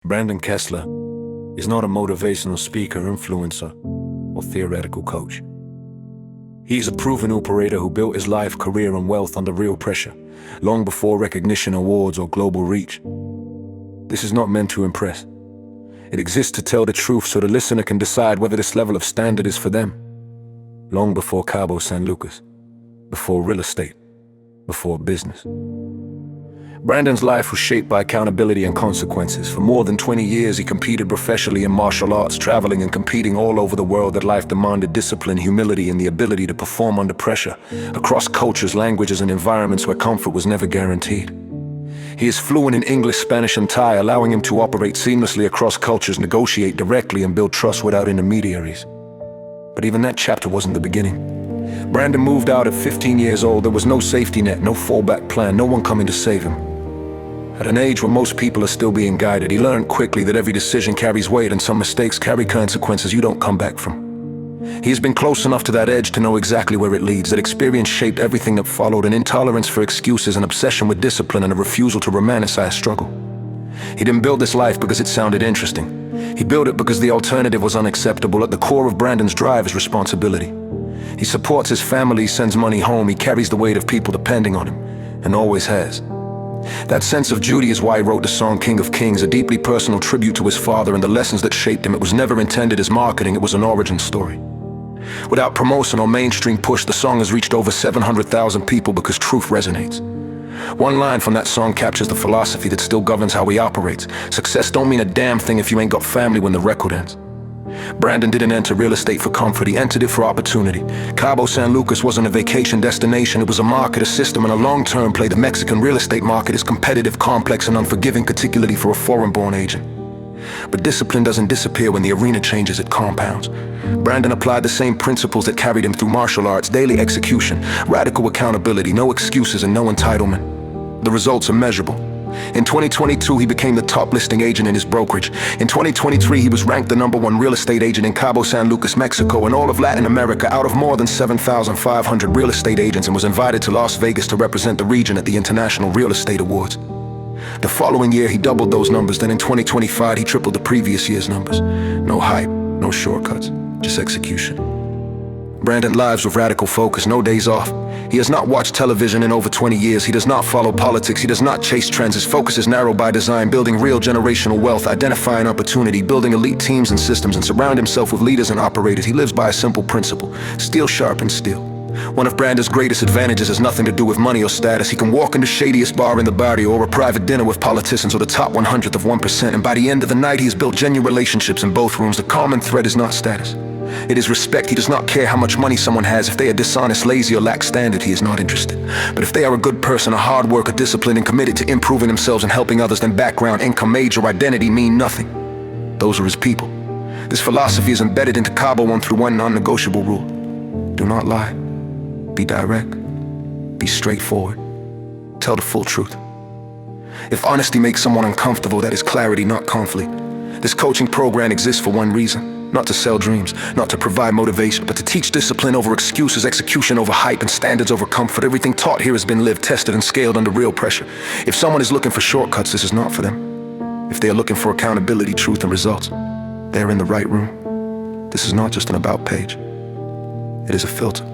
Brandon Kessler is not a motivational speaker, influencer, or theoretical coach. He is a proven operator who built his life, career, and wealth under real pressure, long before recognition, awards, or global reach. This is not meant to impress. It exists to tell the truth so the listener can decide whether this level of standard is for them. Long before Cabo San Lucas, before real estate, before business. Brandon's life was shaped by accountability and consequences. For more than 20 years, he competed professionally in martial arts, traveling and competing all over the world. That life demanded discipline, humility, and the ability to perform under pressure, across cultures, languages, and environments where comfort was never guaranteed. He is fluent in English, Spanish, and Thai, allowing him to operate seamlessly across cultures, negotiate directly, and build trust without intermediaries. But even that chapter wasn't the beginning. Brandon moved out at 15 years old. There was no safety net, no fallback plan, no one coming to save him. At an age where most people are still being guided, he learned quickly that every decision carries weight and some mistakes carry consequences you don't come back from. He has been close enough to that edge to know exactly where it leads. That experience shaped everything that followed: an intolerance for excuses, an obsession with discipline, and a refusal to romanticize struggle. He didn't build this life because it sounded interesting. He built it because the alternative was unacceptable. At the core of Brandon's drive is responsibility. He supports his family, sends money home, he carries the weight of people depending on him, and always has. That sense of duty is why he wrote the song King of Kings, a deeply personal tribute to his father and the lessons that shaped him. It was never intended as marketing, it was an origin story. Without promotion or mainstream push, the song has reached over 700,000 people because truth resonates. One line from that song captures the philosophy that still governs how he operates. Success don't mean a damn thing if you ain't got family when the record ends. Brandon didn't enter real estate for comfort, he entered it for opportunity. Cabo San Lucas wasn't a vacation destination, it was a market, a system, and a long-term play. The Mexican real estate market is competitive, complex, and unforgiving, particularly for a foreign-born agent. But discipline doesn't disappear when the arena changes, it compounds. Brandon applied the same principles that carried him through martial arts: daily execution, radical accountability, no excuses, and no entitlement. The results are measurable. In 2022, he became the top listing agent in his brokerage. In 2023, he was ranked the #1 real estate agent in Cabo San Lucas, Mexico, and all of Latin America out of more than 7,500 real estate agents, and was invited to Las Vegas to represent the region at the International Real Estate Awards. The following year, he doubled those numbers. Then in 2025, he tripled the previous year's numbers. No hype, no shortcuts, just execution. Brandon lives with radical focus, no days off. He has not watched television in over 20 years. He does not follow politics. He does not chase trends. His focus is narrow by design, building real generational wealth, identifying opportunity, building elite teams and systems, and surround himself with leaders and operators. He lives by a simple principle: steel sharpens steel. One of Brandon's greatest advantages has nothing to do with money or status. He can walk in the shadiest bar in the barrio or a private dinner with politicians or the top 100th of 1%, and by the end of the night, he has built genuine relationships in both rooms. The common thread is not status. It is respect. He does not care how much money someone has. If they are dishonest, lazy, or lack standard, he is not interested. But if they are a good person, a hard worker, disciplined, and committed to improving themselves and helping others, then background, income, age, or identity mean nothing. Those are his people. This philosophy is embedded into Cabo 1 non-negotiable rule: do not lie. Be direct. Be straightforward. Tell the full truth. If honesty makes someone uncomfortable, that is clarity, not conflict. This coaching program exists for one reason: not to sell dreams, not to provide motivation, but to teach discipline over excuses, execution over hype, and standards over comfort. Everything taught here has been lived, tested, and scaled under real pressure. If someone is looking for shortcuts, this is not for them. If they are looking for accountability, truth, and results, they're in the right room. This is not just an about page. It is a filter.